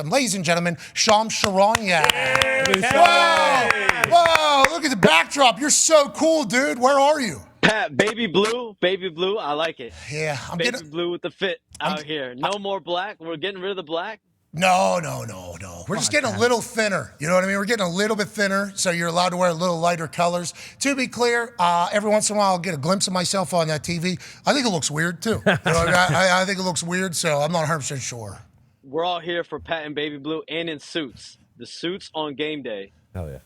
Ladies and gentlemen, Charania. Yeah. Whoa, look at the backdrop. You're so cool, dude. Where are you? Pat, baby blue, I like it. Yeah, baby blue with the fit out here. No more black. We're getting rid of the black. No. We're just getting a little thinner. You know what I mean? We're getting a little bit thinner, so you're allowed to wear a little lighter colors. To be clear, every once in a while I'll get a glimpse of myself on that TV. I think it looks weird, too. You know, I think it looks weird, so I'm not 100% sure. We're all here for Pat and baby blue and in suits. The suits on game day. Hell yeah.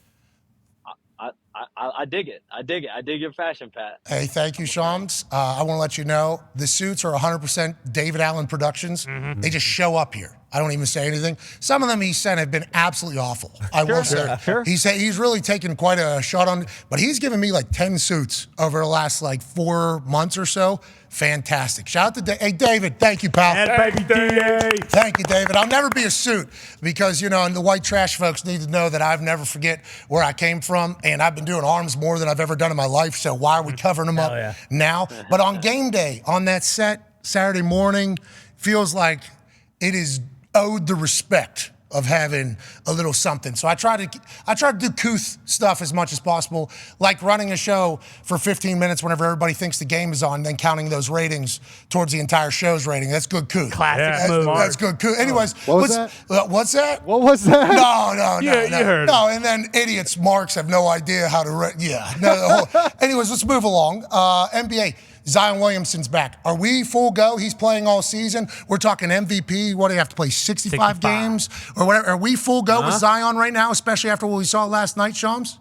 I dig it. I dig your fashion, Pat. Hey, thank you, Shams. I want to let you know the suits are 100% David Allen Productions. Mm-hmm. They just show up here. I don't even say anything. Some of them he sent have been absolutely awful. I will say. Sure. He's really taken quite a shot on, but he's given me like 10 suits over the last 4 months or so. Fantastic. Shout out to David. Hey, David, thank you, pal. Baby Dave. Thank you, David. I'll never be a suit because, and the white trash folks need to know that I've never forget where I came from, and I've been doing arms more than I've ever done in my life, so why are we covering them up now? But on game day, on that set, Saturday morning, feels like it is owed the respect of having a little something. So I try to do couth stuff as much as possible, like running a show for 15 minutes whenever everybody thinks the game is on, then counting those ratings towards the entire show's rating. That's good couth. Classic move. That's good couth. Anyways, what's that? What's that? What was that? No. You heard No, and then idiots, marks have no idea how to anyways, let's move along. NBA. Zion Williamson's back. Are we full go? He's playing all season. We're talking MVP. What do you have to play, 65 games or whatever? Are we full go with Zion right now, especially after what we saw last night, Shams?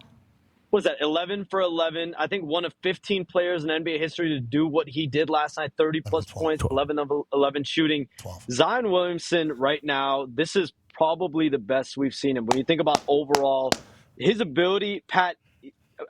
What was that, 11 for 11? I think one of 15 players in NBA history to do what he did last night, 30-plus points, 11 of 11 shooting. 12. Zion Williamson right now, this is probably the best we've seen him. When you think about overall, his ability, Pat,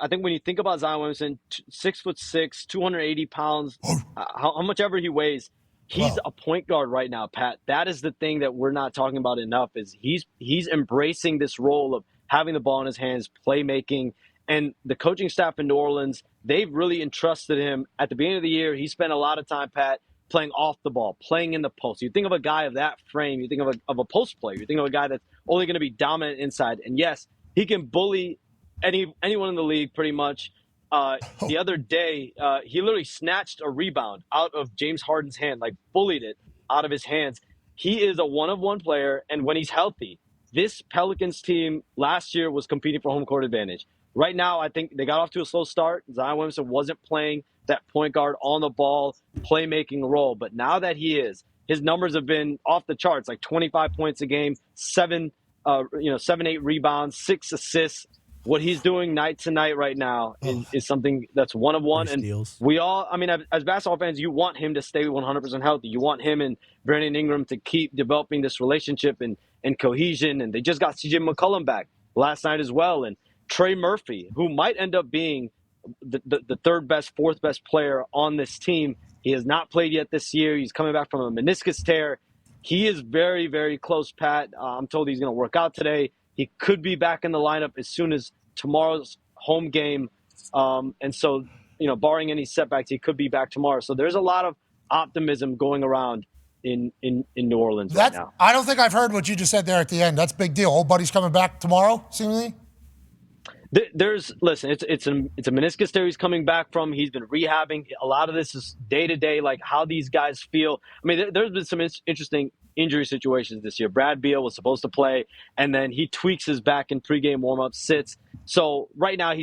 I think when you think about Zion Williamson, 6'6", 280 pounds, how much ever he weighs, he's a point guard right now, Pat. That is the thing that we're not talking about enough is he's embracing this role of having the ball in his hands, playmaking, and the coaching staff in New Orleans, they've really entrusted him. At the beginning of the year, he spent a lot of time, Pat, playing off the ball, playing in the post. You think of a guy of that frame, you think of a post player, you think of a guy that's only going to be dominant inside. And yes, he can bully anyone in the league pretty much. The other day, he literally snatched a rebound out of James Harden's hand, like bullied it out of his hands. He is a one-of-one player, and when he's healthy, this Pelicans team last year was competing for home court advantage. Right now, I think they got off to a slow start. Zion Williamson wasn't playing that point guard on the ball, playmaking role, but now that he is, his numbers have been off the charts, like 25 points a game, 7, 8 rebounds, 6 assists. What he's doing night to night right now is something that's one of one. And we all, as basketball fans, you want him to stay 100% healthy. You want him and Brandon Ingram to keep developing this relationship and cohesion. And they just got CJ McCollum back last night as well. And Trey Murphy, who might end up being the third best, fourth best player on this team. He has not played yet this year. He's coming back from a meniscus tear. He is very, very close, Pat. I'm told he's going to work out today. He could be back in the lineup as soon as tomorrow's home game. And so, barring any setbacks, he could be back tomorrow. So there's a lot of optimism going around in New Orleans right now. I don't think I've heard what you just said there at the end. That's a big deal. Old buddy's coming back tomorrow, seemingly? Listen, it's a meniscus tear he's coming back from. He's been rehabbing. A lot of this is day-to-day, like how these guys feel. There's been some interesting injury situations this year. Brad Beal was supposed to play, and then he tweaks his back in pregame warm-up, sits. So right now,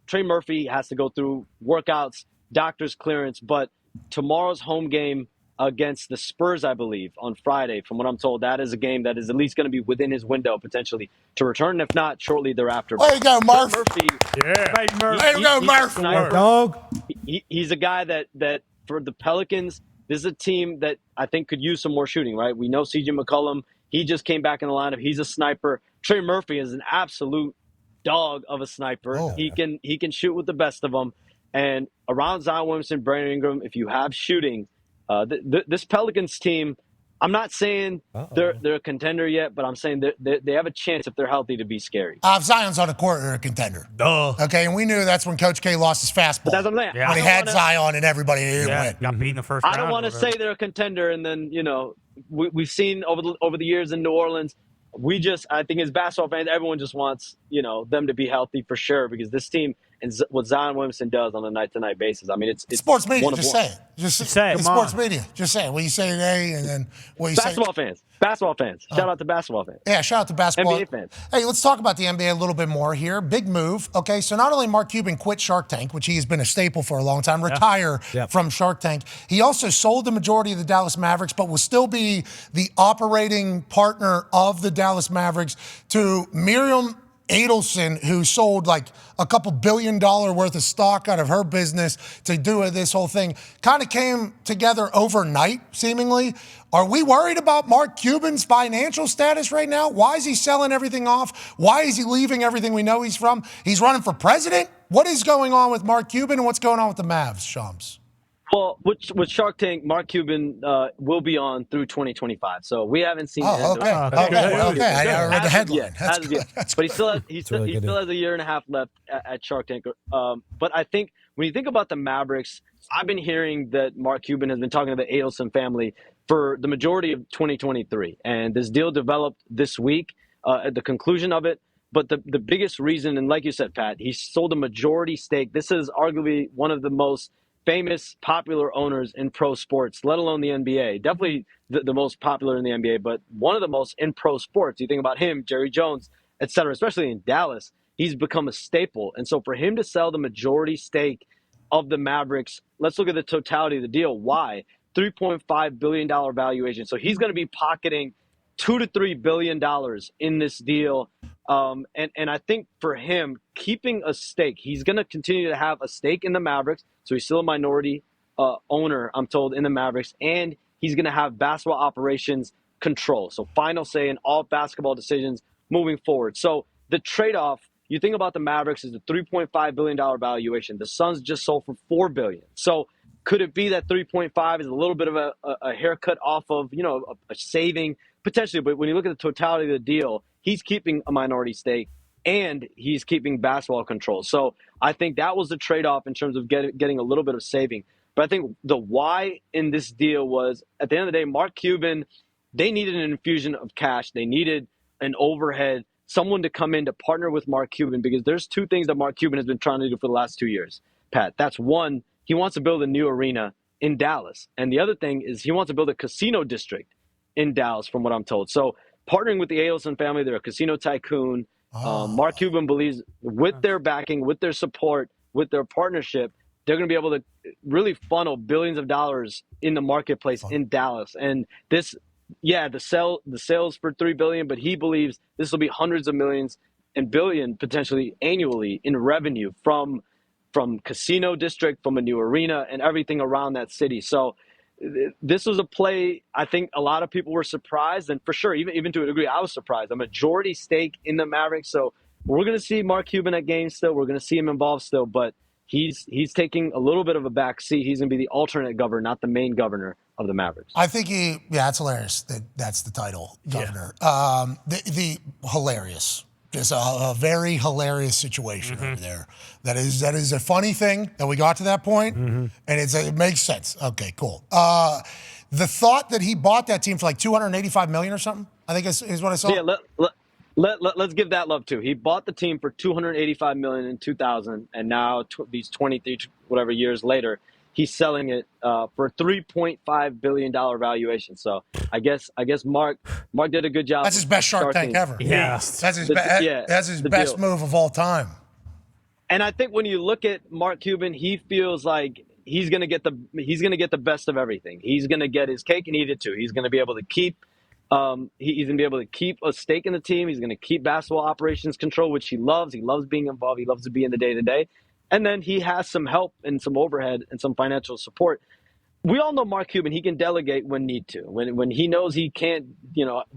Trey Murphy has to go through workouts, doctor's clearance, but tomorrow's home game against the Spurs, I believe, on Friday, from what I'm told, that is a game that is at least going to be within his window, potentially, to return, if not, shortly thereafter. There you go, Murph. Murphy. Yeah. Baby Murph. There you go, Murph. Dog. He's a guy that for the Pelicans, this is a team that I think could use some more shooting, right? We know CJ McCollum. He just came back in the lineup. He's a sniper. Trey Murphy is an absolute dog of a sniper. Oh. He can shoot with the best of them. And around Zion Williamson, Brandon Ingram, if you have shooting, this Pelicans team, I'm not saying they're a contender yet, but I'm saying they have a chance if they're healthy to be scary. If Zion's on the court, they're a contender. Duh. Okay, and we knew that's when Coach K lost his fastball. But that's what I'm saying. Yeah. When he had Zion and everybody, he didn't win. Got beat in the first I round. don't want to say they're a contender, and then we've seen over the years in New Orleans, I think as basketball fans, everyone just wants, them to be healthy for sure, because this team and what Zion Williamson does on a night-to-night basis, I mean, it's sports media. one of Just one. say it. Just say it. It's Come sports on. media. Just say it. What you say today, and then what you say. Basketball fans. Shout out to basketball fans. Yeah, shout out to basketball. NBA fans. Hey, let's talk about the NBA a little bit more here. Big move. Okay, so not only Mark Cuban quit Shark Tank, which he has been a staple for a long time, retire from Shark Tank. He also sold the majority of the Dallas Mavericks, but will still be the operating partner of the Dallas Mavericks to Miriam Adelson, who sold like a couple $1 billion worth of stock out of her business to do this whole thing. Kind of came together overnight, seemingly. Are we worried about Mark Cuban's financial status right now? Why is he selling everything off? Why is he leaving everything we know he's from? He's running for president? What is going on with Mark Cuban, and what's going on with the Mavs, Shams? Well, with Shark Tank, Mark Cuban will be on through 2025. So we haven't seen. Okay. I read the headline. That's good. But he still has a year and a half left at Shark Tank. But I think when you think about the Mavericks, I've been hearing that Mark Cuban has been talking to the Adelson family for the majority of 2023, and this deal developed this week at the conclusion of it. But the biggest reason, and like you said, Pat, he sold a majority stake. This is arguably one of the most famous, popular owners in pro sports, let alone the NBA. Definitely the most popular in the NBA, but one of the most in pro sports. You think about him, Jerry Jones, et cetera, especially in Dallas, he's become a staple. And so for him to sell the majority stake of the Mavericks, let's look at the totality of the deal. Why? $3.5 billion valuation. So he's going to be pocketing $2 to $3 billion in this deal. And I think for him, keeping a stake, he's going to continue to have a stake in the Mavericks. So he's still a minority owner, I'm told, in the Mavericks. And he's going to have basketball operations control. So final say in all basketball decisions moving forward. So the trade-off, you think about the Mavericks, is the $3.5 billion valuation. The Suns just sold for $4 billion. So could it be that 3.5 is a little bit of a haircut off of, a saving potentially? But when you look at the totality of the deal, he's keeping a minority stake and he's keeping basketball control. So I think that was the trade-off in terms of getting a little bit of saving. But I think the why in this deal was, at the end of the day, Mark Cuban, they needed an infusion of cash. They needed an overhead, someone to come in to partner with Mark Cuban, because there's two things that Mark Cuban has been trying to do for the last 2 years, Pat. That's one, he wants to build a new arena in Dallas. And the other thing is he wants to build a casino district in Dallas, from what I'm told. So partnering with the Adelson family, they're a casino tycoon. Mark Cuban believes with their backing, with their support, with their partnership, they're going to be able to really funnel billions of dollars in the marketplace in Dallas. And this, the sales for $3 billion, but he believes this will be hundreds of millions and billion potentially annually in revenue from casino district, from a new arena, and everything around that city. So this was a play. I think a lot of people were surprised, and for sure, even to a degree, I was surprised. A majority stake in the Mavericks. So we're going to see Mark Cuban at games still. We're going to see him involved still, but he's taking a little bit of a back seat. He's going to be the alternate governor, not the main governor of the Mavericks. I think that's hilarious. That's the title, governor. The hilarious. Just a very hilarious situation over there. That is a funny thing that we got to that point, and it makes sense. Okay, cool. The thought that he bought that team for like $285 million or something, I think is what I saw. Yeah, let's give that love too. He bought the team for $285 million in 2000, and now these 23 whatever years later, he's selling it for a $3.5 billion valuation. So I guess Mark did a good job. That's his best Shark Tank ever. Yeah. That's his best move of all time. And I think when you look at Mark Cuban, he feels like he's gonna get the best of everything. He's gonna get his cake and eat it too. He's gonna be able to keep he's gonna be able to keep a stake in the team. He's gonna keep basketball operations control, which he loves. He loves being involved. He loves to be in the day-to-day. And then he has some help and some overhead and some financial support. We all know Mark Cuban, he can delegate when need to. When he knows he can't,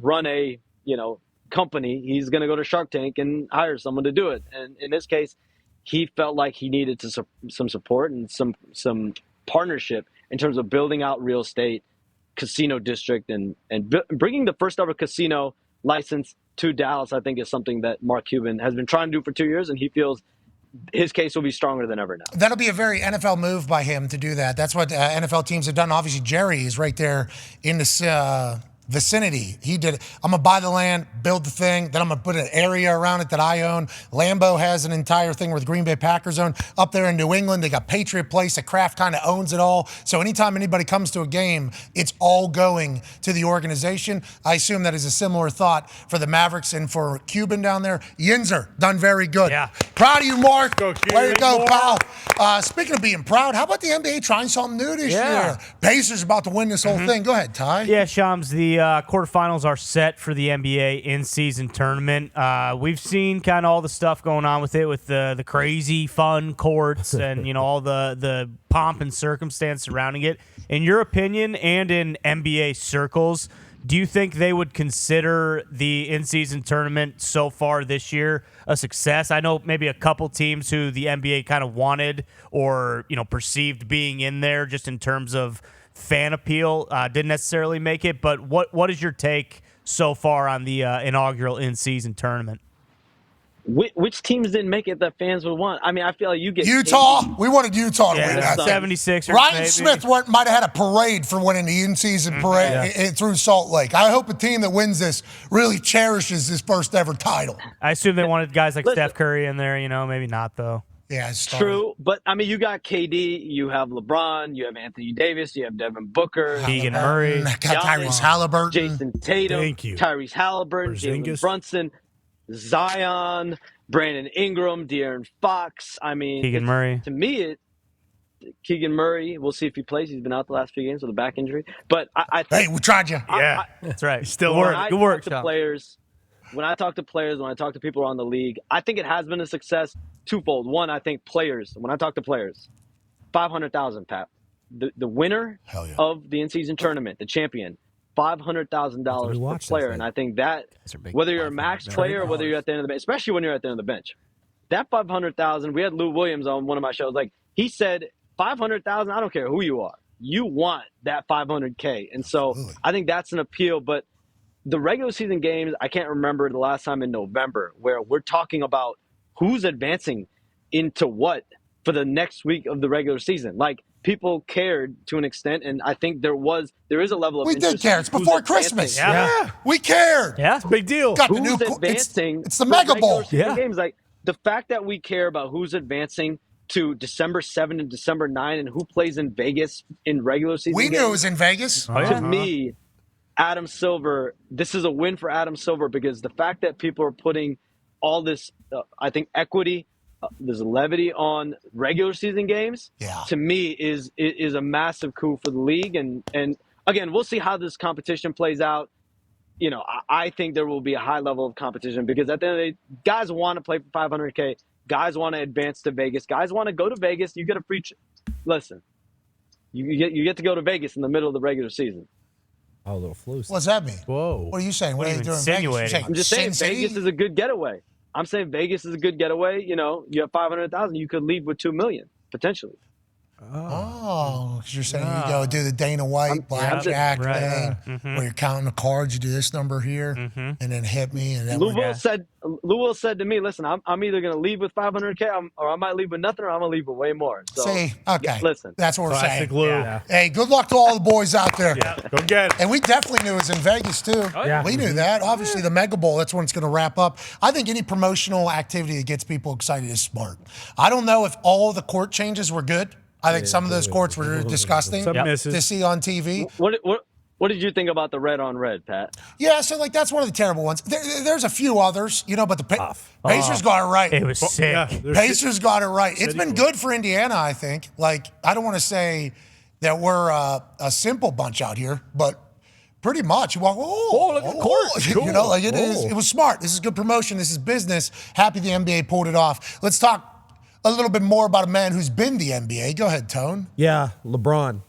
run a, company, he's going to go to Shark Tank and hire someone to do it. And in this case, he felt like he needed some support and some partnership in terms of building out real estate, casino district, and bringing the first ever casino license to Dallas. I think is something that Mark Cuban has been trying to do for 2 years, and he feels his case will be stronger than ever now. That'll be a very NFL move by him to do that. That's what NFL teams have done. Obviously, Jerry is right there in the vicinity. He did it. I'm going to buy the land, build the thing, then I'm going to put an area around it that I own. Lambeau has an entire thing where the Green Bay Packers own. Up there in New England, they got Patriot Place that Kraft kind of owns it all. So anytime anybody comes to a game, it's all going to the organization. I assume that is a similar thought for the Mavericks and for Cuban down there. Yinzer, done very good. Yeah. Proud of you, Mark. Go, Cuban. Way to go, pal. Speaking of being proud, how about the NBA trying something new this year? Pacers about to win this whole thing. Go ahead, Ty. Yeah, Shams, the quarterfinals are set for the NBA in-season tournament. We've seen kind of all the stuff going on with it, with the crazy fun courts and all the pomp and circumstance surrounding it. In your opinion, and in NBA circles, do you think they would consider the in-season tournament so far this year a success? I know maybe a couple teams who the NBA kind of wanted or perceived being in there just in terms of fan appeal didn't necessarily make it. But what is your take so far on the inaugural in-season tournament? Which teams didn't make it that fans would want? I mean, I feel like you get Utah. We wanted Utah to win Yeah, that. 76ers. Ryan maybe. Smith might have had a parade for winning the in-season parade through Salt Lake. I hope a team that wins this really cherishes this first ever title. I assume they wanted guys like Steph Curry in there. Maybe not though. Yeah, it's true. But I mean, you got KD, you have LeBron, you have Anthony Davis, you have Devin Booker, Keegan Murray, got Tyrese Halliburton, Jason Tatum, Thank you. Tyrese Halliburton, Jalen Brunson, Zion, Brandon Ingram, De'Aaron Fox. I mean, Keegan Murray. To me, Keegan Murray. We'll see if he plays. He's been out the last few games with a back injury. But I think, hey, we tried you. Yeah, that's right. Still Good work, to Sean. players. When I talk to players, when I talk to people around the league, I think it has been a success twofold. One, I think players. When I talk to players, 500,000, Pat. The winner of the in-season tournament, the champion, $500,000 per player. And I think that whether you're a max player or whether you're at the end of the bench, especially when you're at the end of the bench, that 500,000. We had Lou Williams on one of my shows. Like he said, 500,000. I don't care who you are. You want that 500K, and so I think that's an appeal. But the regular season games, I can't remember the last time in November where we're talking about who's advancing into what for the next week of the regular season. Like people cared to an extent, and I think there is a level of interest. We did care. It's before Christmas. Yeah. We cared. Yeah, it's a big deal. Got Who's the new advancing? It's the Mega Bowl. Games, like the fact that we care about who's advancing to December 7 and December 9 and who plays in Vegas in regular season. We knew it was in Vegas. To me, Adam Silver, this is a win for Adam Silver because the fact that people are putting all this, I think, equity, there's levity on regular season games, to me is a massive coup for the league. And again, we'll see how this competition plays out. I think there will be a high level of competition because at the end of the day, guys want to play for 500K. Guys want to advance to Vegas. Guys want to go to Vegas. You get a free listen. You get to go to Vegas in the middle of the regular season. Oh, a little flu. What's that mean? Whoa. What are you saying? What are you doing? Insinuating. I'm just saying Vegas is a good getaway. I'm saying Vegas is a good getaway. You have 500,000. You could leave with $2 million potentially. Oh, because you're saying you go do the Dana White blackjack thing where you're counting the cards. You do this number here, and then hit me. And then Lou Will said to me, "Listen, I'm either going to leave with 500K, or I might leave with nothing, or I'm going to leave with way more." So, see, okay, listen, that's what we're saying. Lou. Yeah. Hey, good luck to all the boys out there. Yeah, go get it. And we definitely knew it was in Vegas, too. We knew that. Obviously, the Mega Bowl, that's when it's going to wrap up. I think any promotional activity that gets people excited is smart. I don't know if all the court changes were good. I think some of those courts were disgusting to see on TV. What did you think about the red on red, Pat? Yeah, so that's one of the terrible ones. There's a few others, but the Pacers got it right. It was sick. Yeah, Pacers got it right. It's been good for Indiana, I think. Like, I don't want to say that we're a simple bunch out here, but pretty much. You walk, look at the court. It was smart. This is good promotion. This is business. Happy the NBA pulled it off. Let's talk a little bit more about a man who's been the NBA. Go ahead, Tone. Yeah, LeBron.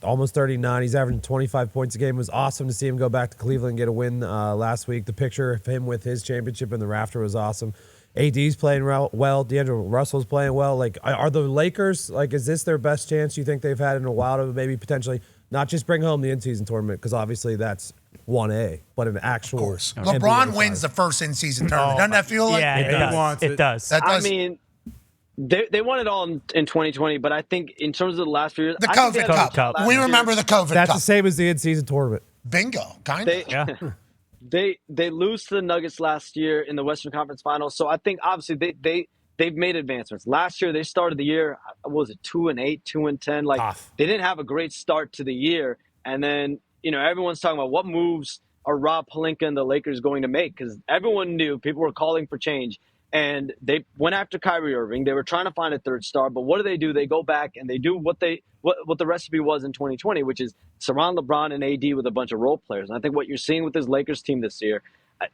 Almost 39. He's averaging 25 points a game. It was awesome to see him go back to Cleveland and get a win last week. The picture of him with his championship in the rafter was awesome. AD's playing well. D'Angelo Russell's playing well. Like, are the Lakers, is this their best chance you think they've had in a while to maybe potentially not just bring home the in-season tournament, because obviously that's 1A, but an actual. Of course. LeBron wins the first in-season tournament. Doesn't that feel like? Yeah, it does. I mean, they won it all in 2020, but I think in terms of the last few years, the COVID Cup. We remember the COVID Cup. That's the same as the in-season tournament. Bingo, kind of. Yeah. They lose to the Nuggets last year in the Western Conference Finals. So I think obviously they've made advancements. Last year they started the year, what was it, 2-8, 2-10. Like they didn't have a great start to the year. And then, everyone's talking about what moves are Rob Pelinka and the Lakers going to make, because everyone knew people were calling for change. And they went after Kyrie Irving. They were trying to find a third star, but what do? They go back and they do what the recipe was in 2020, which is surround LeBron and AD with a bunch of role players. And I think what you're seeing with this Lakers team this year,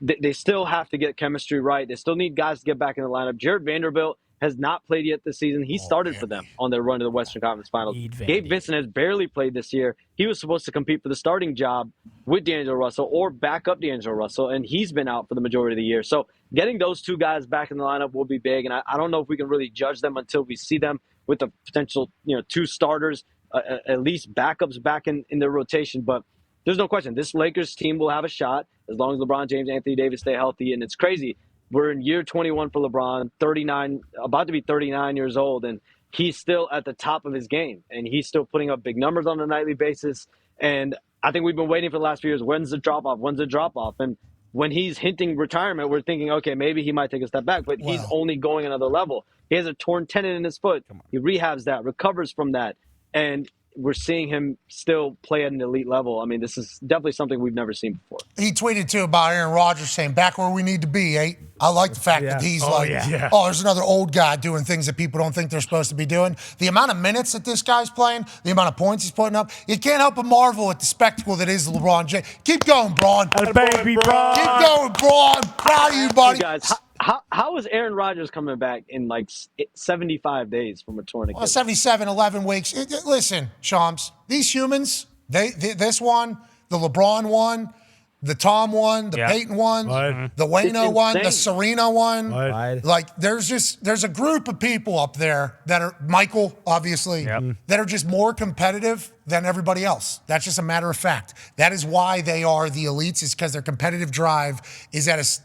they still have to get chemistry right. They still need guys to get back in the lineup. Jared Vanderbilt has not played yet this season. He started for them on their run to the Western Conference Finals. Gabe Vincent has barely played this year. He was supposed to compete for the starting job with D'Angelo Russell or back up D'Angelo Russell, and he's been out for the majority of the year. So getting those two guys back in the lineup will be big, and I don't know if we can really judge them until we see them with the potential, two starters, at least backups back in their rotation. But there's no question, this Lakers team will have a shot as long as LeBron James, Anthony Davis stay healthy, and it's crazy. We're in year 21 for LeBron, 39, about to be 39 years old, and he's still at the top of his game, and he's still putting up big numbers on a nightly basis. And I think we've been waiting for the last few years. When's the drop-off? When's the drop-off? And when he's hinting retirement, we're thinking, okay, maybe he might take a step back, but he's only going another level. He has a torn tendon in his foot. He rehabs that, recovers from that, and we're seeing him still play at an elite level. I mean, this is definitely something we've never seen before. He tweeted, too, about Aaron Rodgers saying, back where we need to be, eh? I like the fact that he's there's another old guy doing things that people don't think they're supposed to be doing. The amount of minutes that this guy's playing, the amount of points he's putting up, you can't help but marvel at the spectacle that is LeBron James. Keep going, Braun. Baby, Braun. Keep going, Braun. Proud of you, buddy. Hey guys, how is Aaron Rodgers coming back in like 75 days from a torn Achilles? 77, 11 weeks. Listen, Shams, these humans, this one, the LeBron one, the Tom one, the Peyton one, the Wayno one, the Serena one. Like, there's a group of people up there that are, Michael, obviously, that are just more competitive than everybody else. That's just a matter of fact. That is why they are the elites, is because their competitive drive is at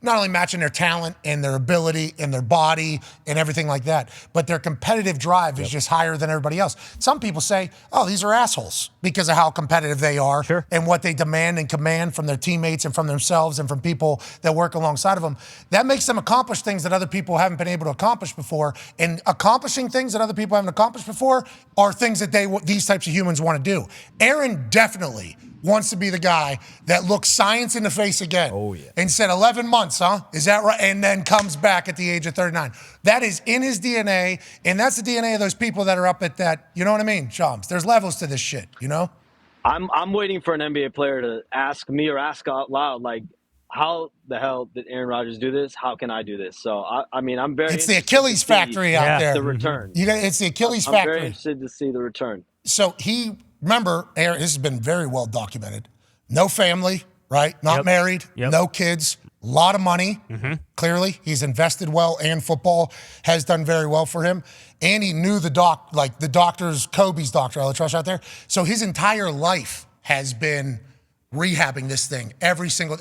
not only matching their talent and their ability and their body and everything like that, but their competitive drive is just higher than everybody else. Some people say, oh, these are assholes because of how competitive they are and what they demand and command from their teammates and from themselves and from people that work alongside of them. That makes them accomplish things that other people haven't been able to accomplish before. And accomplishing things that other people haven't accomplished before are things that these types of humans want to do. Aaron definitely wants to be the guy that looks science in the face again and said 11 months, huh? Is that right? And then comes back at the age of 39. That is in his DNA, and that's the DNA of those people that are up at that, you know what I mean, Shams? There's levels to this shit, you know? I'm waiting for an NBA player to ask me or ask out loud, like, how the hell did Aaron Rodgers do this? How can I do this? So, I mean, I'm very It's the Achilles factory out there. The return. It's the Achilles factory. I'm very interested to see the return. So remember, Aaron, this has been very well documented. No family, right? Not married, no kids, a lot of money. Clearly, he's invested well, and football has done very well for him. And he knew the doctors, Kobe's doctor, Trush out there. So his entire life has been rehabbing this thing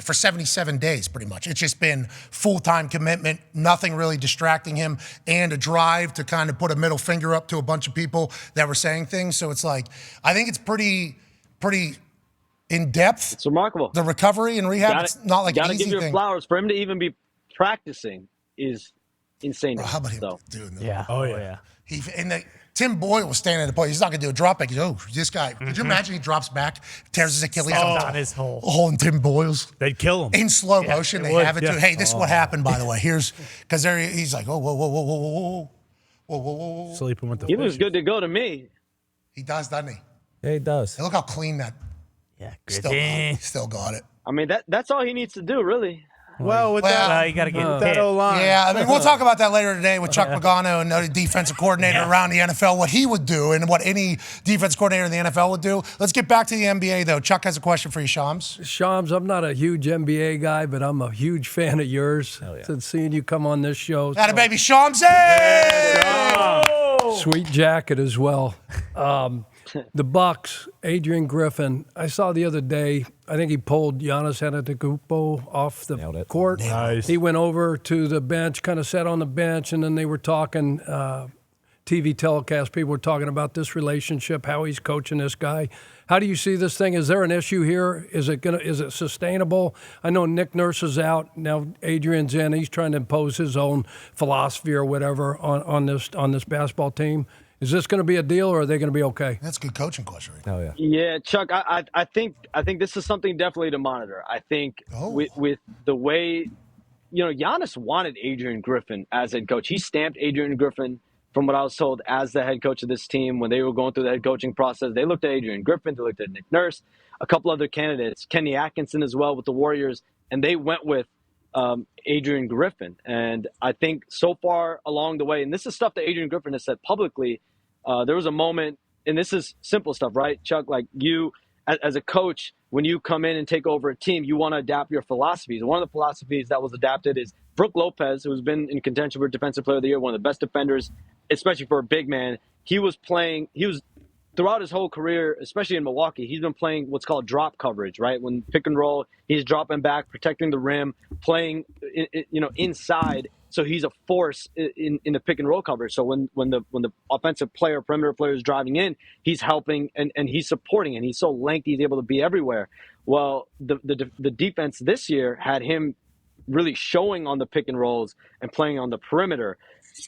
for 77 days, pretty much. It's just been full-time commitment, nothing really distracting him, and a drive to kind of put a middle finger up to a bunch of people that were saying things. So it's like, I think it's pretty in depth. It's remarkable. The recovery and rehab, it's not like an easy thing. Gotta give your flowers. For him to even be practicing is insane. Bro, how about him doing that? Yeah. Oh, yeah. Tim Boyle was standing at the point. He's not going to do a drop back. He's, this guy. Could you imagine he drops back, tears his Achilles? Not his whole. Hole in Tim Boyle's. They'd kill him. In slow motion. They have it too. Hey, this is what happened, by the way. Because he's like, whoa. Sleeping with the He was good to go to me. He does, doesn't he? Yeah, he does. Hey, look how clean that. Yeah, Still got it. I mean, that's all he needs to do, really. Well, with that, you got to get that O-line. Yeah, I mean, we'll talk about that later today with Chuck Pagano, and the defensive coordinator around the NFL, what he would do and what any defense coordinator in the NFL would do. Let's get back to the NBA, though. Chuck has a question for you, Shams. Shams, I'm not a huge NBA guy, but I'm a huge fan of yours. Since seeing you come on this show. Atta baby, Shams. Hey! Sweet jacket as well. The Bucks, Adrian Griffin. I saw the other day, I think he pulled Giannis Antetokounmpo off the court. Nice. He went over to the bench, kind of sat on the bench, and then they were talking. TV telecast, people were talking about this relationship, how he's coaching this guy. How do you see this thing? Is there an issue here? Is it sustainable? I know Nick Nurse is out now. Adrian's in. He's trying to impose his own philosophy or whatever on this basketball team. Is this going to be a deal, or are they going to be okay? That's a good coaching question. Oh yeah. Yeah, Chuck. I think this is something definitely to monitor. I think with the way, Giannis wanted Adrian Griffin as head coach. He stamped Adrian Griffin, from what I was told, as the head coach of this team. When they were going through the head coaching process, they looked at Adrian Griffin, they looked at Nick Nurse, a couple other candidates, Kenny Atkinson as well with the Warriors, and they went with Adrian Griffin. And I think so far along the way, and this is stuff that Adrian Griffin has said publicly, there was a moment, and this is simple stuff, right, Chuck? Like you, as a coach, when you come in and take over a team, you want to adapt your philosophies. One of the philosophies that was adapted is Brook Lopez, who's been in contention for Defensive Player of the Year, one of the best defenders, especially for a big man. He was throughout his whole career, especially in Milwaukee, he's been playing what's called drop coverage, right? When pick and roll, he's dropping back, protecting the rim, playing, inside. So he's a force in the pick and roll coverage. So when the offensive player, perimeter player is driving in, he's helping and he's supporting, and he's so lengthy, he's able to be everywhere. Well, the defense this year had him really showing on the pick and rolls and playing on the perimeter.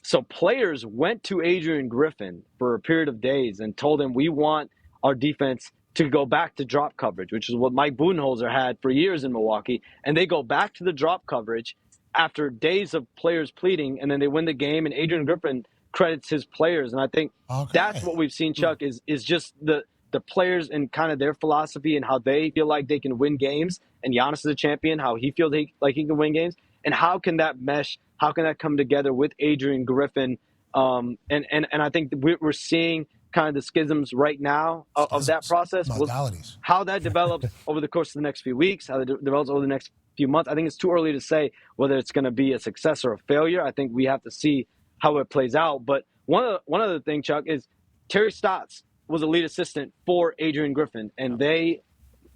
So players went to Adrian Griffin for a period of days and told him, we want our defense to go back to drop coverage, which is what Mike Budenholzer had for years in Milwaukee. And they go back to the drop coverage after days of players pleading, and then they win the game, and Adrian Griffin credits his players. And I think that's what we've seen, Chuck, is just the players and kind of their philosophy and how they feel like they can win games. And Giannis is a champion, how he feels like he can win games. And how can that mesh? How can that come together with Adrian Griffin? And I think we're seeing kind of the schisms right now of that process. Modalities. How that develops over the course of the next few weeks, how that develops over the next few months. I think it's too early to say whether it's going to be a success or a failure. I think we have to see how it plays out. But one other thing, Chuck, is Terry Stotts was a lead assistant for Adrian Griffin, and they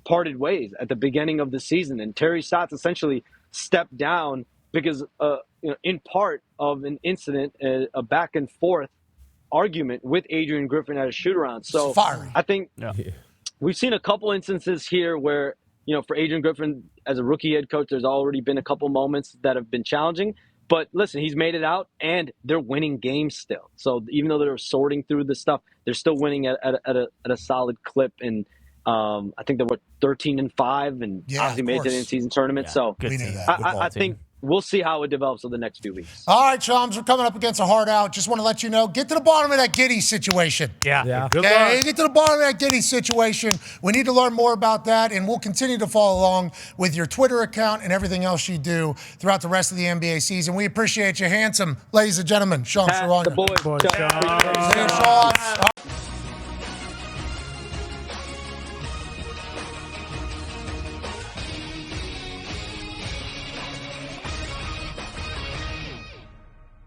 parted ways at the beginning of the season. And Terry Stotts essentially stepped down because, in part of an incident, a back and forth argument with Adrian Griffin at a shoot around. So I think we've seen a couple instances here where, for Adrian Griffin as a rookie head coach, there's already been a couple moments that have been challenging. But listen, he's made it out, and they're winning games still. So even though they're sorting through this stuff, they're still winning at a solid clip. And I think they were 13-5, and obviously made it to the in-season tournament. Yeah, so I think we'll see how it develops over the next few weeks. All right, chums, we're coming up against a hard out. Just want to let you know, get to the bottom of that Giddey situation. Yeah. Good Okay, luck. get to the bottom of that Giddey situation. We need to learn more about that, and we'll continue to follow along with your Twitter account and everything else you do throughout the rest of the NBA season. We appreciate you, handsome, ladies and gentlemen. Sean Pat, Charania. the boys. Boy, Chuck, Sean. appreciate it. See you, Sean.